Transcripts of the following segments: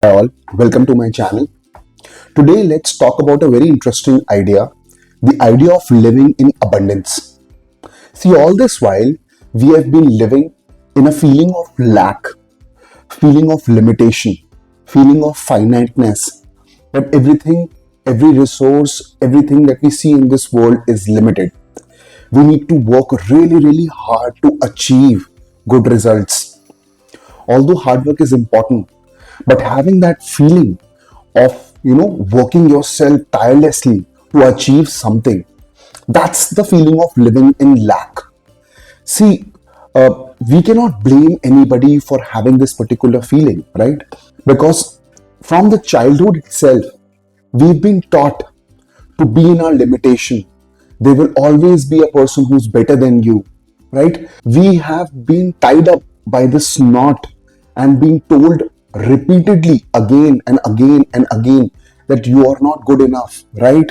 Hi all, welcome to my channel. Today let's talk about a very interesting idea, the idea of living in abundance. See, all this while we have been living in a feeling of lack, feeling of limitation, feeling of finiteness, that everything, every resource, everything that we see in this world is limited. We need to work really hard to achieve good results. Although hard work is important, but having that feeling of working yourself tirelessly to achieve something, that's the feeling of living in lack. See, we cannot blame anybody for having this particular feeling, right? Because from the childhood itself, we've been taught to be in our limitation. There will always be a person who's better than you, right? We have been tied up by this knot and being told repeatedly again and again and again that you are not good enough, right?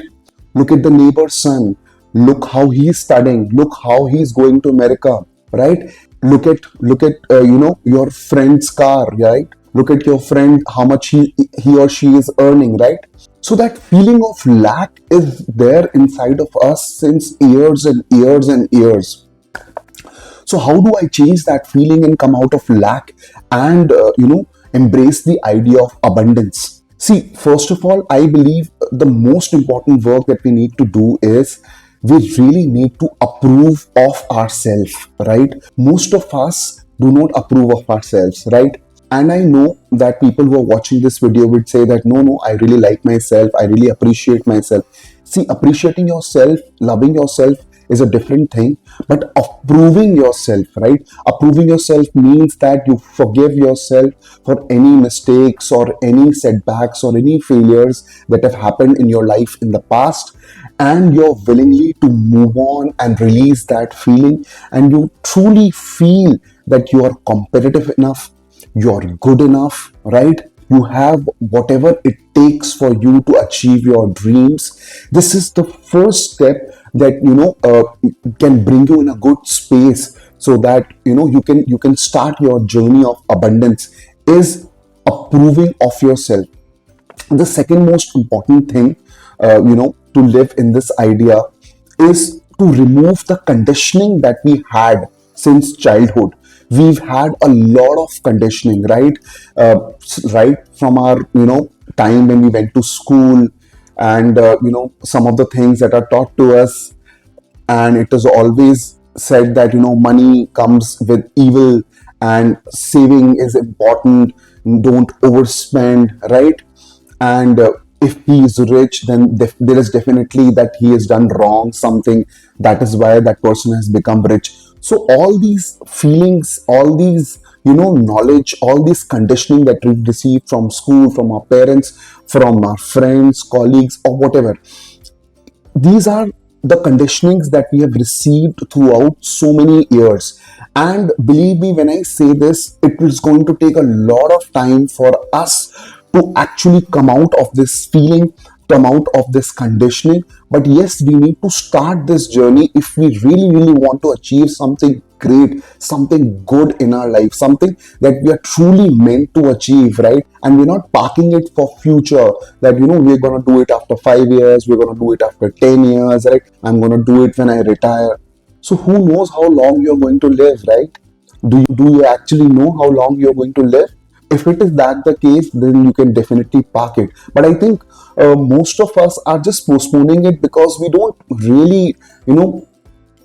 Look at the neighbor's son. Look how he's studying. Look how he's going to America, right? Look at your friend's car, right? Look at your friend, how much he or she is earning, right? So that feeling of lack is there inside of us since years and years and years. So how do I change that feeling and come out of lack and embrace the idea of abundance? See, first of all, I believe the most important work that we need to do is we really need to approve of ourselves, right? Most of us do not approve of ourselves, right? And I know that people who are watching this video would say that no, I really like myself, I really appreciate myself. See, appreciating yourself, loving yourself is a different thing, but approving yourself, right? Approving yourself means that you forgive yourself for any mistakes or any setbacks or any failures that have happened in your life in the past, and you're willingly to move on and release that feeling, and you truly feel that you are competitive enough, you're good enough, right? You have whatever it takes for you to achieve your dreams. This is the first step that can bring you in a good space, so that you can start your journey of abundance, is approving of yourself. The second most important thing to live in this idea is to remove the conditioning that we had since childhood. We've had a lot of conditioning, right? Right from our time when we went to school, and some of the things that are taught to us, and it is always said that money comes with evil and saving is important, don't overspend, right? And if he is rich, then there is definitely that he has done wrong something, that is why that person has become rich. So all these feelings, all these knowledge, all this conditioning that we receive from school, from our parents, from our friends, colleagues, or whatever, these are the conditionings that we have received throughout so many years. And believe me when I say this, it is going to take a lot of time for us to actually come out of this feeling, come out of this conditioning. But yes, we need to start this journey if we really want to achieve something great, something good in our life, something that we are truly meant to achieve, right? And we're not parking it for future, that we're going to do it after 5 years, we're going to do it after 10 years, right? I'm going to do it when I retire. So who knows how long you're going to live, right? Do you actually know how long you're going to live? If it is that the case, then you can definitely park it. But I think most of us are just postponing it because we don't really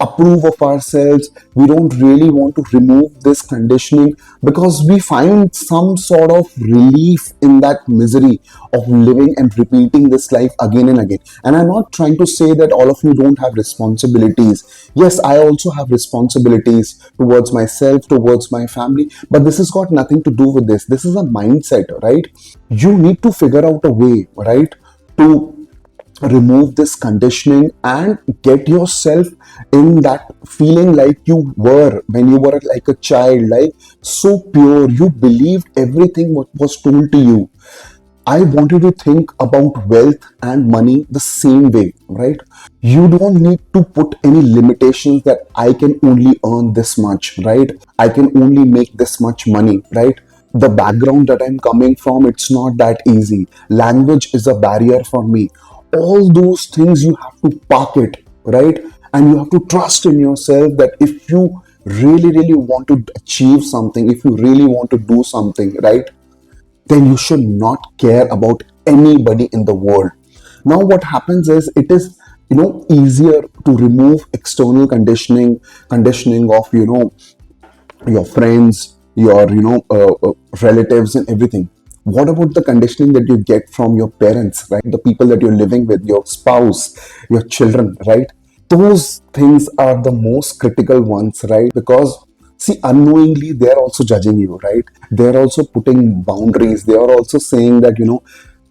approve of ourselves. We don't really want to remove this conditioning because we find some sort of relief in that misery of living and repeating this life again and again. And I'm not trying to say that all of you don't have responsibilities. Yes, I also have responsibilities towards myself, towards my family, but this has got nothing to do with this. This is a mindset, right? You need to figure out a way, right, to remove this conditioning and get yourself in that feeling like you were when you were like a child, like so pure, you believed everything what was told to you. I want you to think about wealth and money the same way, right? You don't need to put any limitations that I can only earn this much, right? I can only make this much money, right? the background that I'm coming from, it's not that easy. Language is a barrier for me. All those things you have to park it, right? And you have to trust in yourself that if you really, really want to achieve something, if you really want to do something, right, then you should not care about anybody in the world. Now, what happens is it is easier to remove external conditioning of your friends, your relatives, and everything. What about the conditioning that you get from your parents, right? The people that you're living with, your spouse, your children, right? Those things are the most critical ones, right? Because see, unknowingly they're also judging you, right? They're also putting boundaries. They are also saying that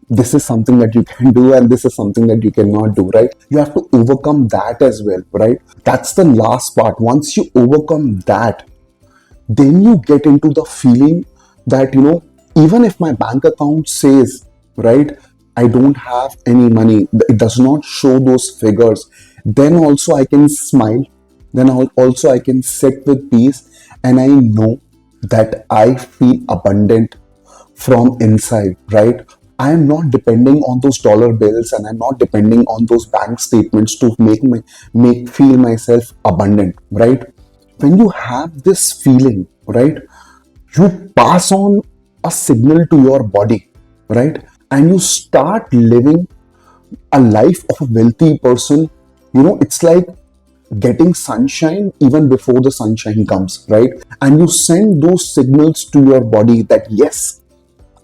this is something that you can do and this is something that you cannot do, right? You have to overcome that as well, right? That's the last part. Once you overcome that, then you get into the feeling that even if my bank account says, right, I don't have any money, it does not show those figures, then also I can smile, then also I can sit with peace, and I know that I feel abundant from inside, right? I am not depending on those dollar bills, and I'm not depending on those bank statements to make feel myself abundant, right? When you have this feeling, right, you pass on a signal to your body, right, and you start living a life of a wealthy person. It's like getting sunshine even before the sunshine comes, right? And you send those signals to your body that yes,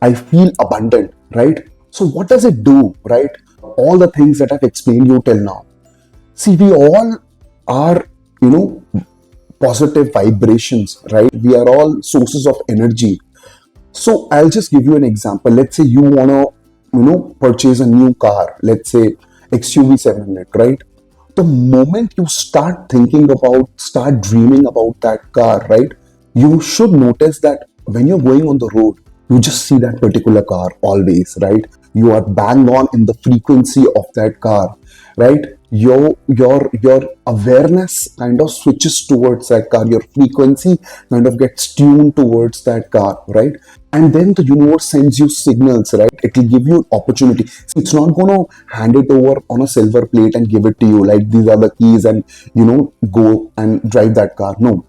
I feel abundant, right? So what does it do, right? All the things that I've explained you till now. See, we all are, you know, positive vibrations, right? We are all sources of energy. So I'll just give you an example. Let's say you want to, purchase a new car. Let's say XUV 700, right? The moment you start dreaming about that car, right? You should notice that when you're going on the road, you just see that particular car always, right? You are bang on in the frequency of that car, right? Your awareness kind of switches towards that car. Your frequency kind of gets tuned towards that car, right? And then the universe sends you signals, right? It will give you an opportunity. See, it's not going to hand it over on a silver plate and give it to you like these are the keys and go and drive that car. No,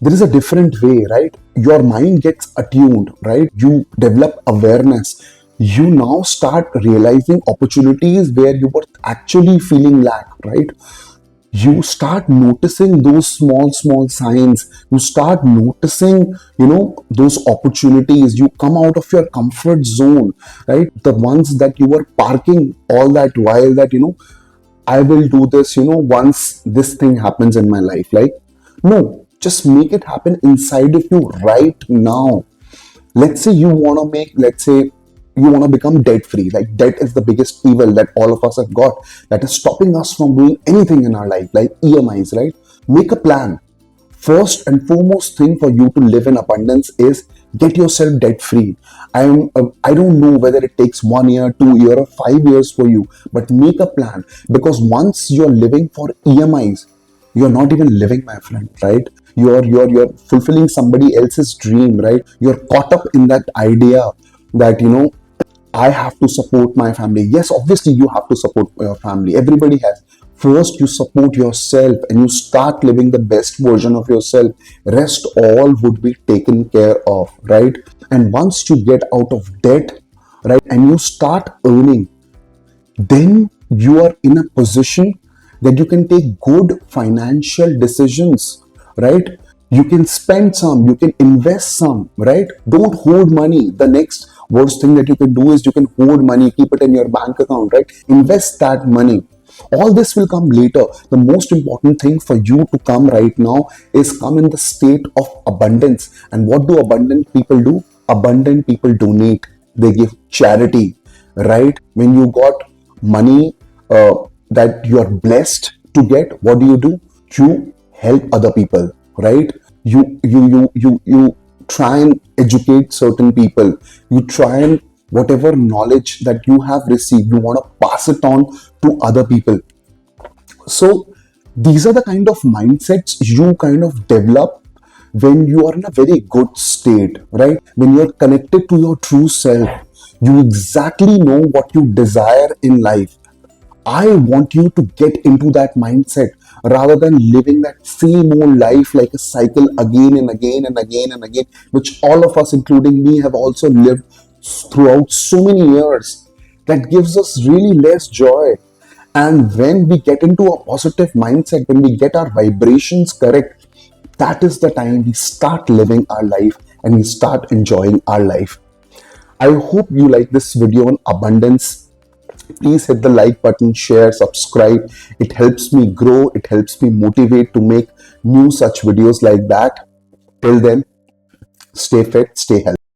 there is a different way, right? Your mind gets attuned, right? You develop awareness. You now start realizing opportunities where you were actually feeling lack, right? You start noticing those small signs. You start noticing those opportunities. You come out of your comfort zone, right? The ones that you were parking all that while, that I will do this once this thing happens in my life. Like, no, just make it happen inside of you right now. Let's say you want to become debt free. Like, debt is the biggest evil that all of us have got, that is stopping us from doing anything in our life, like EMIs, right? Make a plan. First and foremost thing for you to live in abundance is get yourself debt free. I don't know whether it takes 1 year, 2 year, or 5 years for you, but make a plan, because once you're living for EMIs, you're not even living, my friend, right? You're fulfilling somebody else's dream, right? You're caught up in that idea that I have to support my family. Yes, obviously you have to support your family. Everybody has. First, you support yourself and you start living the best version of yourself. Rest all would be taken care of, right? And once you get out of debt, right, and you start earning, then you are in a position that you can take good financial decisions, right? You can spend some, you can invest some, right? Don't hoard money. The next worst thing that you can do is you can hoard money, keep it in your bank account, right? Invest that money. All this will come later. The most important thing for you to come right now is come in the state of abundance. And what do abundant people do? Abundant people donate. They give charity, right? When you got money that you are blessed to get, what do? You help other people, right? You try and educate certain people. You try and whatever knowledge that you have received, you want to pass it on to other people. So these are the kind of mindsets you kind of develop when you are in a very good state, right? When you're connected to your true self, you exactly know what you desire in life. I want you to get into that mindset rather than living that same old life like a cycle again and again and again and again, which all of us, including me, have also lived throughout so many years. That gives us really less joy. And when we get into a positive mindset, when we get our vibrations correct, that is the time we start living our life and we start enjoying our life. I hope you like this video on abundance. Please hit the like button, share, subscribe. It helps me grow, it helps me motivate to make new such videos like that. Till then, stay fit, stay healthy.